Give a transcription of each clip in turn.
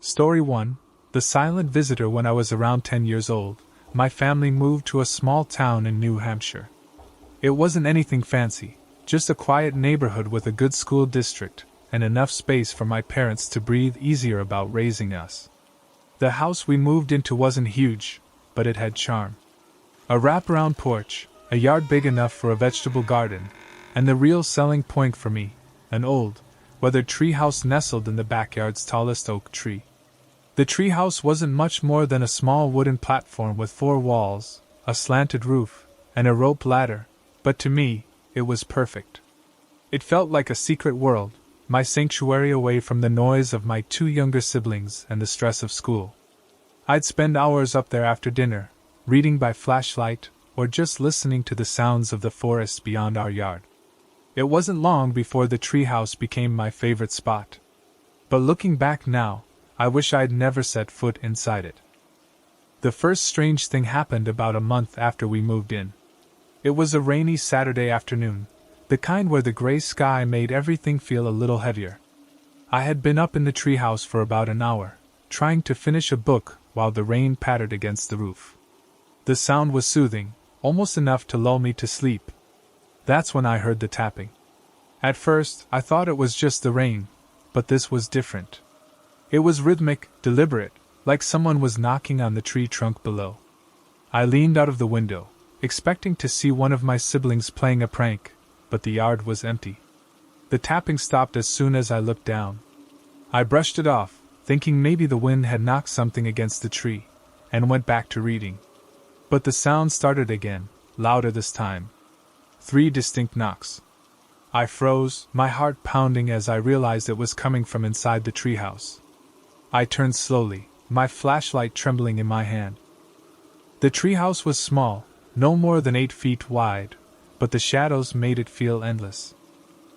Story 1. The Silent Visitor. When I was around 10 years old, my family moved to a small town in New Hampshire. It wasn't anything fancy, just a quiet neighborhood with a good school district, and enough space for my parents to breathe easier about raising us. The house we moved into wasn't huge, but it had charm. A wraparound porch, a yard big enough for a vegetable garden, and the real selling point for me, an old, weathered treehouse nestled in the backyard's tallest oak tree. The treehouse wasn't much more than a small wooden platform with 4 walls, a slanted roof, and a rope ladder, but to me, it was perfect. It felt like a secret world, my sanctuary away from the noise of my 2 younger siblings and the stress of school. I'd spend hours up there after dinner, reading by flashlight, or just listening to the sounds of the forest beyond our yard. It wasn't long before the treehouse became my favorite spot. But looking back now, I wish I'd never set foot inside it. The first strange thing happened about a month after we moved in. It was a rainy Saturday afternoon, the kind where the gray sky made everything feel a little heavier. I had been up in the treehouse for about an hour, trying to finish a book while the rain pattered against the roof. The sound was soothing, almost enough to lull me to sleep. That's when I heard the tapping. At first, I thought it was just the rain, but this was different. It was rhythmic, deliberate, like someone was knocking on the tree trunk below. I leaned out of the window, expecting to see one of my siblings playing a prank, but the yard was empty. The tapping stopped as soon as I looked down. I brushed it off, thinking maybe the wind had knocked something against the tree, and went back to reading. But the sound started again, louder this time. 3 distinct knocks. I froze, my heart pounding as I realized it was coming from inside the treehouse. I turned slowly, my flashlight trembling in my hand. The treehouse was small, no more than 8 feet wide, but the shadows made it feel endless.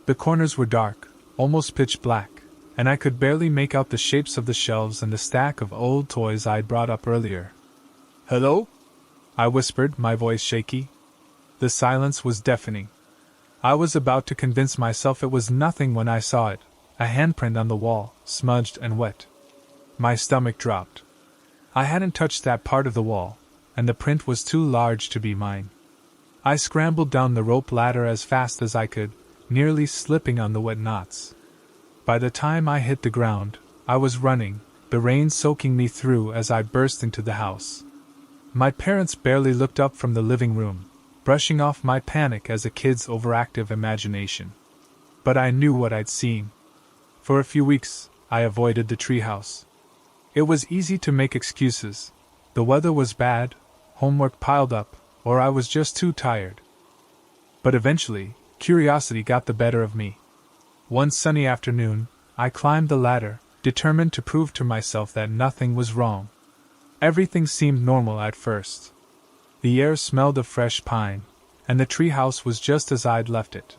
The corners were dark, almost pitch black, and I could barely make out the shapes of the shelves and the stack of old toys I'd brought up earlier. "Hello?" I whispered, my voice shaky. The silence was deafening. I was about to convince myself it was nothing when I saw it, a handprint on the wall, smudged and wet. My stomach dropped. I hadn't touched that part of the wall, and the print was too large to be mine. I scrambled down the rope ladder as fast as I could, nearly slipping on the wet knots. By the time I hit the ground, I was running, the rain soaking me through as I burst into the house. My parents barely looked up from the living room, brushing off my panic as a kid's overactive imagination. But I knew what I'd seen. For a few weeks, I avoided the treehouse. It was easy to make excuses. The weather was bad, homework piled up, or I was just too tired. But eventually, curiosity got the better of me. One sunny afternoon, I climbed the ladder, determined to prove to myself that nothing was wrong. Everything seemed normal at first. The air smelled of fresh pine, and the treehouse was just as I'd left it.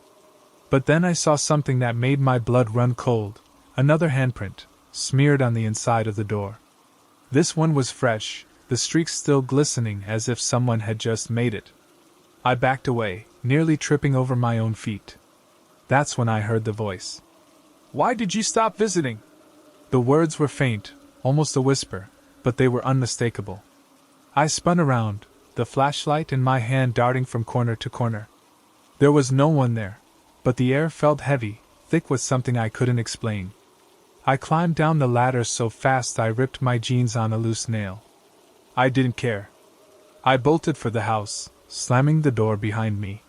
But then I saw something that made my blood run cold, another handprint, smeared on the inside of the door. This one was fresh, the streaks still glistening as if someone had just made it. I backed away, nearly tripping over my own feet. That's when I heard the voice. "Why did you stop visiting?" The words were faint, almost a whisper, but they were unmistakable. I spun around, the flashlight in my hand darting from corner to corner. There was no one there, but the air felt heavy, thick with something I couldn't explain. I climbed down the ladder so fast I ripped my jeans on a loose nail. I didn't care. I bolted for the house, slamming the door behind me.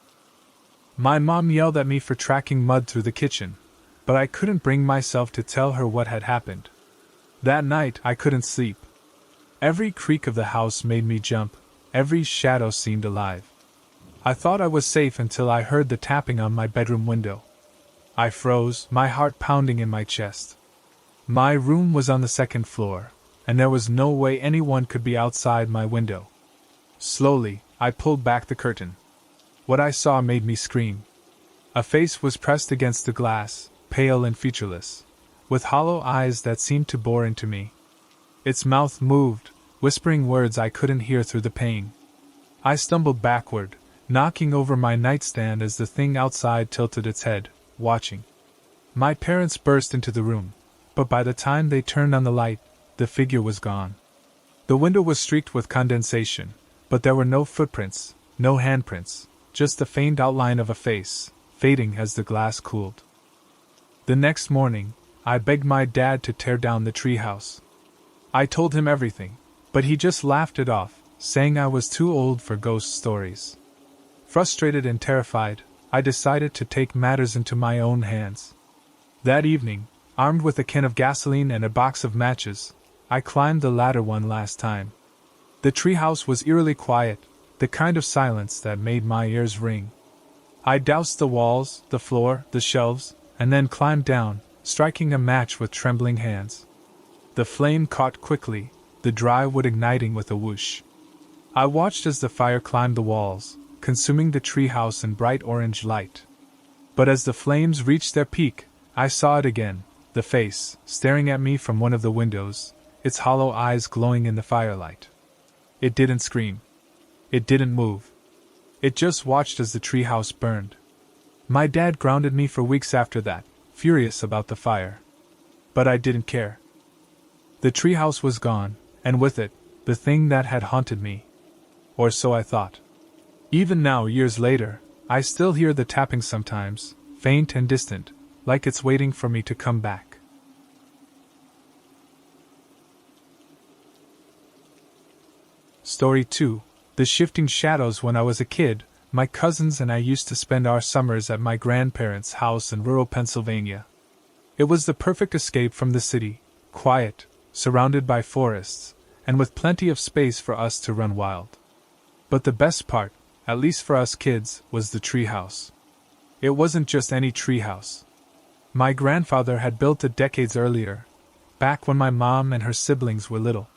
My mom yelled at me for tracking mud through the kitchen, but I couldn't bring myself to tell her what had happened. That night I couldn't sleep. Every creak of the house made me jump, every shadow seemed alive. I thought I was safe until I heard the tapping on my bedroom window. I froze, my heart pounding in my chest. My room was on the 2nd floor, and there was no way anyone could be outside my window. Slowly, I pulled back the curtain. What I saw made me scream. A face was pressed against the glass, pale and featureless, with hollow eyes that seemed to bore into me. Its mouth moved, whispering words I couldn't hear through the pain. I stumbled backward, knocking over my nightstand as the thing outside tilted its head, watching. My parents burst into the room, but by the time they turned on the light, the figure was gone. The window was streaked with condensation, but there were no footprints, no handprints, just the faint outline of a face, fading as the glass cooled. The next morning, I begged my dad to tear down the treehouse. I told him everything, but he just laughed it off, saying I was too old for ghost stories. Frustrated and terrified, I decided to take matters into my own hands. That evening, armed with a can of gasoline and a box of matches, I climbed the ladder one last time. The treehouse was eerily quiet, the kind of silence that made my ears ring. I doused the walls, the floor, the shelves, and then climbed down, striking a match with trembling hands. The flame caught quickly, the dry wood igniting with a whoosh. I watched as the fire climbed the walls, consuming the treehouse in bright orange light. But as the flames reached their peak, I saw it again, the face, staring at me from one of the windows, its hollow eyes glowing in the firelight. It didn't scream. It didn't move. It just watched as the treehouse burned. My dad grounded me for weeks after that, furious about the fire. But I didn't care. The treehouse was gone, and with it, the thing that had haunted me. Or so I thought. Even now, years later, I still hear the tapping sometimes, faint and distant, like it's waiting for me to come back. Story 2. The shifting shadows. When I was a kid, my cousins and I used to spend our summers at my grandparents' house in rural Pennsylvania. It was the perfect escape from the city, quiet, surrounded by forests, and with plenty of space for us to run wild. But the best part, at least for us kids, was the treehouse. It wasn't just any treehouse. My grandfather had built it decades earlier, back when my mom and her siblings were little.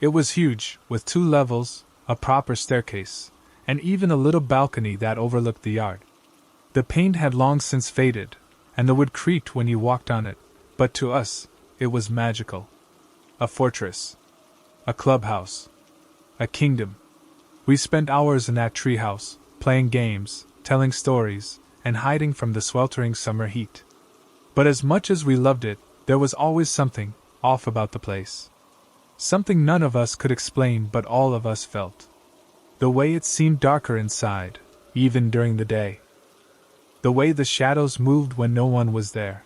It was huge, with 2 levels, a proper staircase, and even a little balcony that overlooked the yard. The paint had long since faded, and the wood creaked when you walked on it, but to us, it was magical. A fortress. A clubhouse. A kingdom. We spent hours in that treehouse, playing games, telling stories, and hiding from the sweltering summer heat. But as much as we loved it, there was always something off about the place. Something none of us could explain but all of us felt. The way it seemed darker inside, even during the day. The way the shadows moved when no one was there.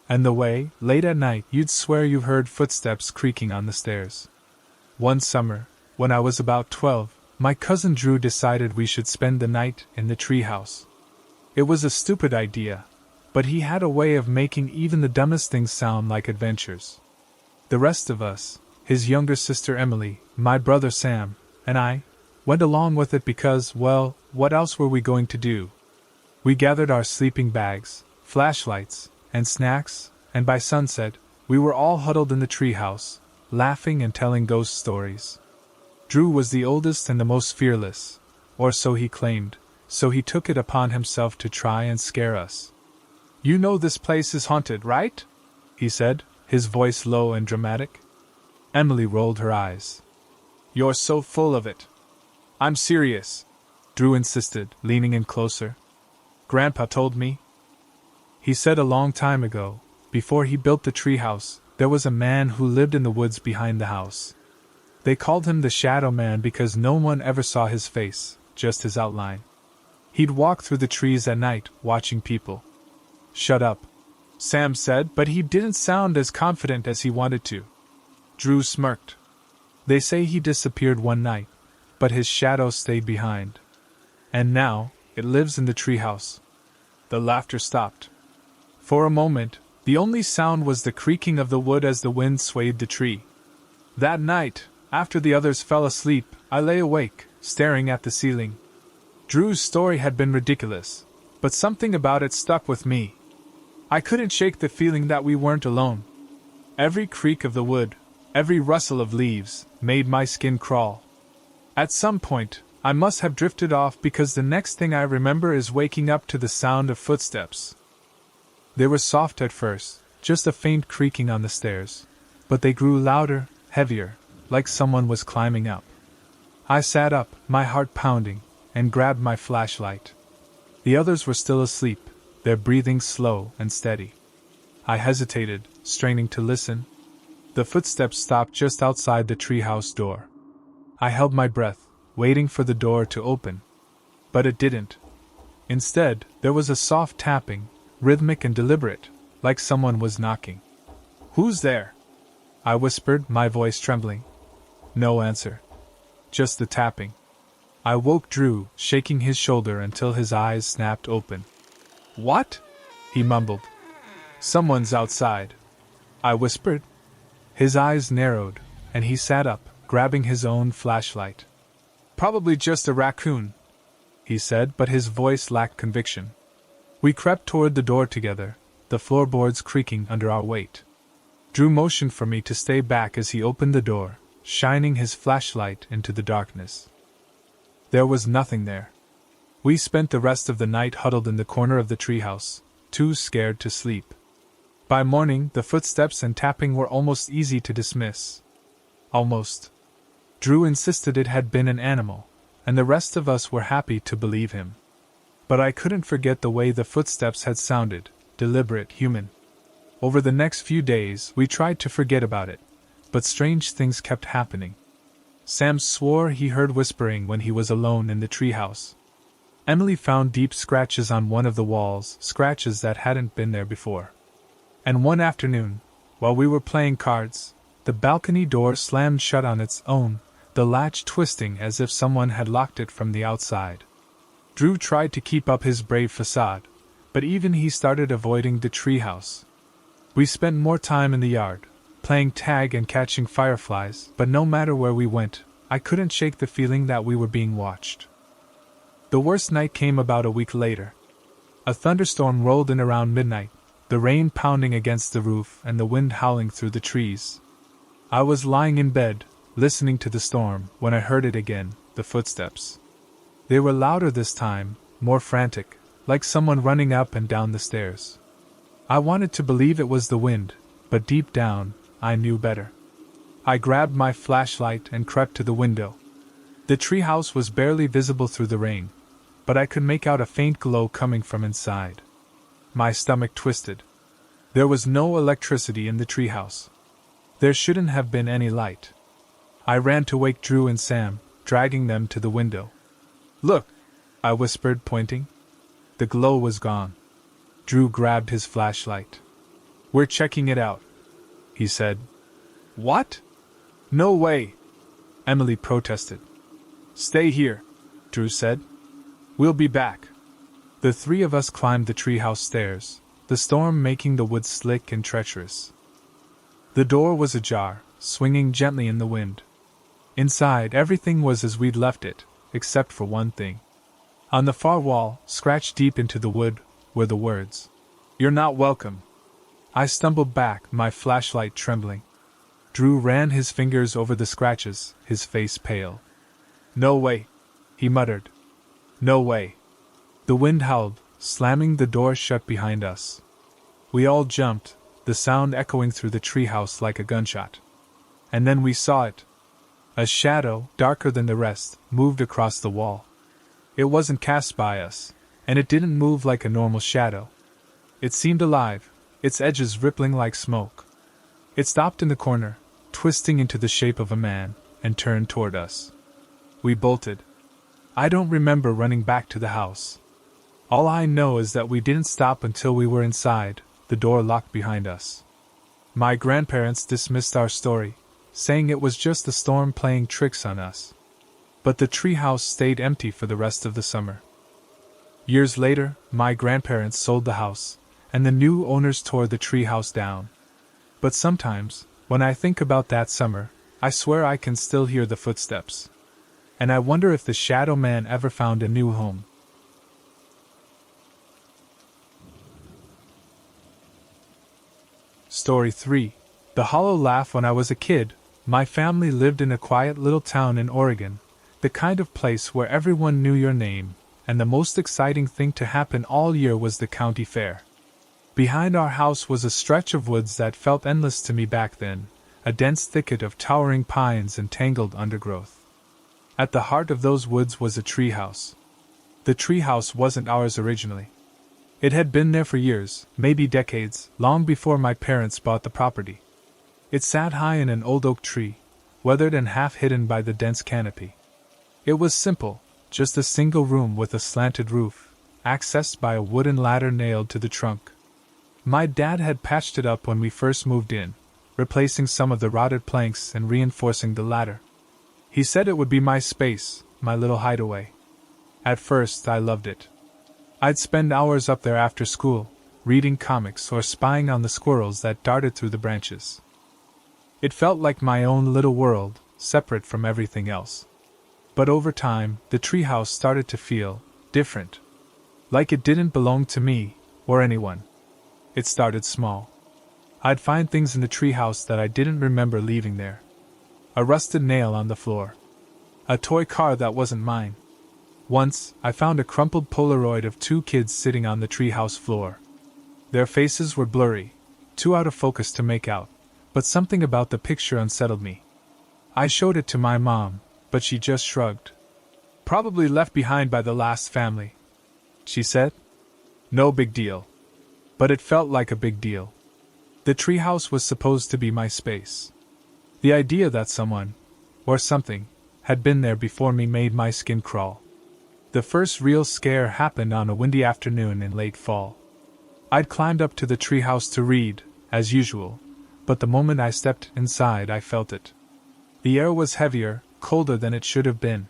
And the way, late at night, you'd swear you heard footsteps creaking on the stairs. One summer, when I was about 12, my cousin Drew decided we should spend the night in the treehouse. It was a stupid idea, but he had a way of making even the dumbest things sound like adventures. The rest of us, his younger sister Emily, my brother Sam, and I, went along with it because, well, what else were we going to do? We gathered our sleeping bags, flashlights, and snacks, and by sunset, we were all huddled in the treehouse, laughing and telling ghost stories. Drew was the oldest and the most fearless, or so he claimed, so he took it upon himself to try and scare us. "You know this place is haunted, right?" he said, his voice low and dramatic. Emily rolled her eyes. "You're so full of it." "I'm serious," Drew insisted, leaning in closer. "Grandpa told me." He said a long time ago, before he built the treehouse, there was a man who lived in the woods behind the house. They called him the Shadow Man because no one ever saw his face, just his outline. He'd walk through the trees at night, watching people. "Shut up," Sam said, but he didn't sound as confident as he wanted to. Drew smirked. "They say he disappeared one night, but his shadow stayed behind. And now, it lives in the treehouse." The laughter stopped. For a moment, the only sound was the creaking of the wood as the wind swayed the tree. That night, after the others fell asleep, I lay awake, staring at the ceiling. Drew's story had been ridiculous, but something about it stuck with me. I couldn't shake the feeling that we weren't alone. Every creak of the wood, every rustle of leaves, made my skin crawl. At some point, I must have drifted off because the next thing I remember is waking up to the sound of footsteps. They were soft at first, just a faint creaking on the stairs, but they grew louder, heavier, like someone was climbing up. I sat up, my heart pounding, and grabbed my flashlight. The others were still asleep, their breathing slow and steady. I hesitated, straining to listen. The footsteps stopped just outside the treehouse door. I held my breath, waiting for the door to open. But it didn't. Instead, there was a soft tapping, rhythmic and deliberate, like someone was knocking. "Who's there?" I whispered, my voice trembling. No answer. Just the tapping. I woke Drew, shaking his shoulder until his eyes snapped open. "What?" he mumbled. "Someone's outside," I whispered. His eyes narrowed, and he sat up, grabbing his own flashlight. "Probably just a raccoon," he said, but his voice lacked conviction. We crept toward the door together, the floorboards creaking under our weight. Drew motioned for me to stay back as he opened the door, shining his flashlight into the darkness. There was nothing there. We spent the rest of the night huddled in the corner of the treehouse, too scared to sleep. By morning, the footsteps and tapping were almost easy to dismiss. Almost. Drew insisted it had been an animal, and the rest of us were happy to believe him. But I couldn't forget the way the footsteps had sounded, deliberate, human. Over the next few days, we tried to forget about it, but strange things kept happening. Sam swore he heard whispering when he was alone in the treehouse. Emily found deep scratches on one of the walls, scratches that hadn't been there before. And one afternoon, while we were playing cards, the balcony door slammed shut on its own, the latch twisting as if someone had locked it from the outside. Drew tried to keep up his brave facade, but even he started avoiding the treehouse. We spent more time in the yard, playing tag and catching fireflies, but no matter where we went, I couldn't shake the feeling that we were being watched. The worst night came about a week later. A thunderstorm rolled in around midnight, the rain pounding against the roof and the wind howling through the trees. I was lying in bed, listening to the storm, when I heard it again, the footsteps. They were louder this time, more frantic, like someone running up and down the stairs. I wanted to believe it was the wind, but deep down, I knew better. I grabbed my flashlight and crept to the window. The treehouse was barely visible through the rain, but I could make out a faint glow coming from inside. My stomach twisted. There was no electricity in the treehouse. There shouldn't have been any light. I ran to wake Drew and Sam, dragging them to the window. "Look," I whispered, pointing. The glow was gone. Drew grabbed his flashlight. "We're checking it out," he said. "What? No way," Emily protested. "Stay here," Drew said. "We'll be back." The three of us climbed the treehouse stairs, the storm making the woods slick and treacherous. The door was ajar, swinging gently in the wind. Inside, everything was as we'd left it, except for one thing. On the far wall, scratched deep into the wood, were the words, "You're not welcome." I stumbled back, my flashlight trembling. Drew ran his fingers over the scratches, his face pale. "No way," he muttered. "No way." The wind howled, slamming the door shut behind us. We all jumped, the sound echoing through the treehouse like a gunshot. And then we saw it. A shadow, darker than the rest, moved across the wall. It wasn't cast by us, and it didn't move like a normal shadow. It seemed alive, its edges rippling like smoke. It stopped in the corner, twisting into the shape of a man, and turned toward us. We bolted. I don't remember running back to the house. All I know is that we didn't stop until we were inside, the door locked behind us. My grandparents dismissed our story, saying it was just the storm playing tricks on us. But the treehouse stayed empty for the rest of the summer. Years later, my grandparents sold the house, and the new owners tore the treehouse down. But sometimes, when I think about that summer, I swear I can still hear the footsteps. And I wonder if the Shadow Man ever found a new home. Story 3. The Hollow Laugh. When I was a kid, my family lived in a quiet little town in Oregon, the kind of place where everyone knew your name, and the most exciting thing to happen all year was the county fair. Behind our house was a stretch of woods that felt endless to me back then, a dense thicket of towering pines and tangled undergrowth. At the heart of those woods was a treehouse. The treehouse wasn't ours originally. It had been there for years, maybe decades, long before my parents bought the property. It sat high in an old oak tree, weathered and half hidden by the dense canopy. It was simple, just a single room with a slanted roof, accessed by a wooden ladder nailed to the trunk. My dad had patched it up when we first moved in, replacing some of the rotted planks and reinforcing the ladder. He said it would be my space, my little hideaway. At first, I loved it. I'd spend hours up there after school, reading comics or spying on the squirrels that darted through the branches. It felt like my own little world, separate from everything else. But over time, the treehouse started to feel different. Like it didn't belong to me, or anyone. It started small. I'd find things in the treehouse that I didn't remember leaving there. A rusted nail on the floor. A toy car that wasn't mine. Once, I found a crumpled Polaroid of two kids sitting on the treehouse floor. Their faces were blurry, too out of focus to make out, but something about the picture unsettled me. I showed it to my mom, but she just shrugged. Probably left behind by the last family, she said. No big deal. But it felt like a big deal. The treehouse was supposed to be my space. The idea that someone, or something, had been there before me made my skin crawl. The first real scare happened on a windy afternoon in late fall. I'd climbed up to the treehouse to read, as usual, but the moment I stepped inside I felt it. The air was heavier, colder than it should have been.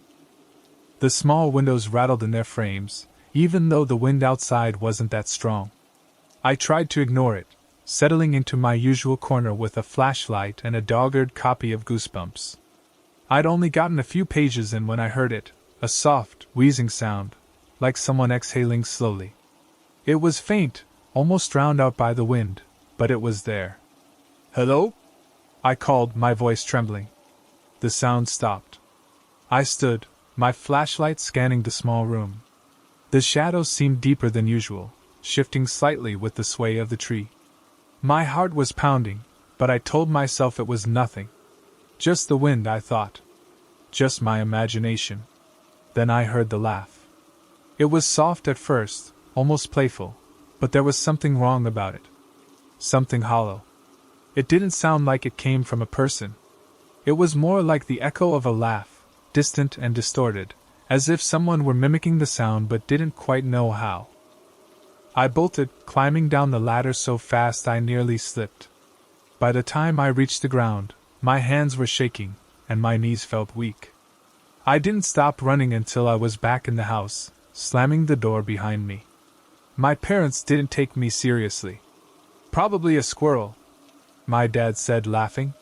The small windows rattled in their frames, even though the wind outside wasn't that strong. I tried to ignore it, settling into my usual corner with a flashlight and a dog-eared copy of Goosebumps. I'd only gotten a few pages in when I heard it, a soft, wheezing sound, like someone exhaling slowly. It was faint, almost drowned out by the wind, but it was there. "Hello?" I called, my voice trembling. The sound stopped. I stood, my flashlight scanning the small room. The shadows seemed deeper than usual, shifting slightly with the sway of the tree. My heart was pounding, but I told myself it was nothing. Just the wind, I thought. Just my imagination. Then I heard the laugh. It was soft at first, almost playful, but there was something wrong about it. Something hollow. It didn't sound like it came from a person. It was more like the echo of a laugh, distant and distorted, as if someone were mimicking the sound but didn't quite know how. I bolted, climbing down the ladder so fast I nearly slipped. By the time I reached the ground, my hands were shaking, and my knees felt weak. I didn't stop running until I was back in the house, slamming the door behind me. My parents didn't take me seriously. "Probably a squirrel," my dad said, laughing.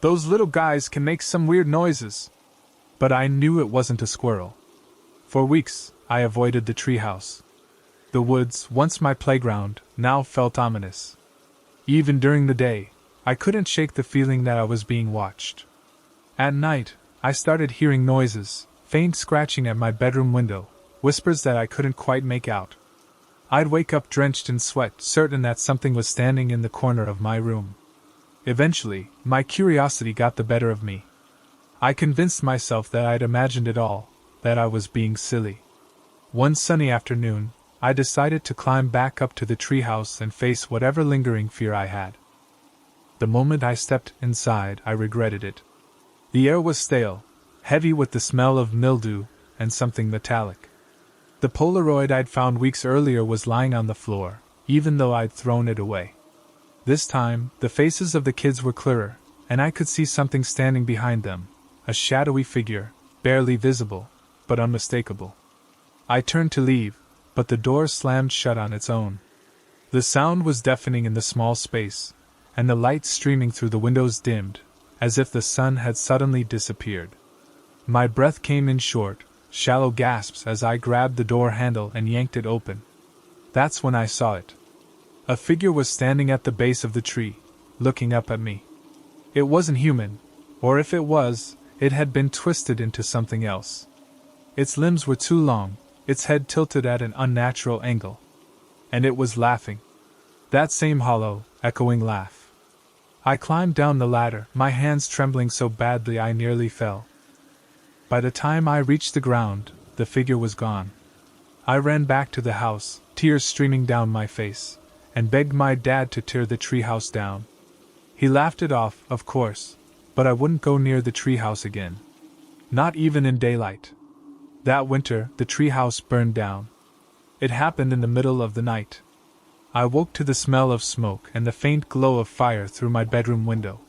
"Those little guys can make some weird noises." But I knew it wasn't a squirrel. For weeks, I avoided the treehouse. The woods, once my playground, now felt ominous. Even during the day, I couldn't shake the feeling that I was being watched. At night, I started hearing noises, faint scratching at my bedroom window, whispers that I couldn't quite make out. I'd wake up drenched in sweat, certain that something was standing in the corner of my room. Eventually, my curiosity got the better of me. I convinced myself that I'd imagined it all, that I was being silly. One sunny afternoon, I decided to climb back up to the treehouse and face whatever lingering fear I had. The moment I stepped inside, I regretted it. The air was stale, heavy with the smell of mildew and something metallic. The Polaroid I'd found weeks earlier was lying on the floor, even though I'd thrown it away. This time, the faces of the kids were clearer, and I could see something standing behind them, a shadowy figure, barely visible, but unmistakable. I turned to leave, but the door slammed shut on its own. The sound was deafening in the small space, and the light streaming through the windows dimmed, as if the sun had suddenly disappeared. My breath came in short, shallow gasps as I grabbed the door handle and yanked it open. That's when I saw it. A figure was standing at the base of the tree, looking up at me. It wasn't human, or if it was, it had been twisted into something else. Its limbs were too long, its head tilted at an unnatural angle. And it was laughing. That same hollow, echoing laugh. I climbed down the ladder, my hands trembling so badly I nearly fell. By the time I reached the ground, the figure was gone. I ran back to the house, tears streaming down my face, and begged my dad to tear the treehouse down. He laughed it off, of course, but I wouldn't go near the treehouse again. Not even in daylight. That winter, the treehouse burned down. It happened in the middle of the night. I woke to the smell of smoke and the faint glow of fire through my bedroom window.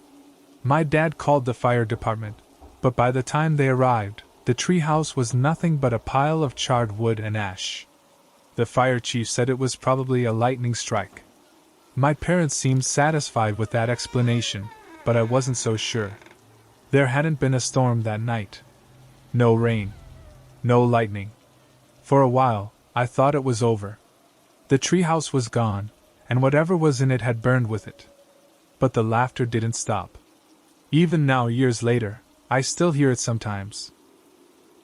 My dad called the fire department, but by the time they arrived, the treehouse was nothing but a pile of charred wood and ash. The fire chief said it was probably a lightning strike. My parents seemed satisfied with that explanation, but I wasn't so sure. There hadn't been a storm that night. No rain. No lightning. For a while, I thought it was over. The treehouse was gone, and whatever was in it had burned with it. But the laughter didn't stop. Even now, years later, I still hear it sometimes.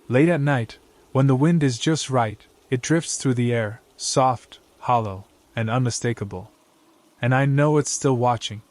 Late at night, when the wind is just right, it drifts through the air, soft, hollow, and unmistakable. And I know it's still watching,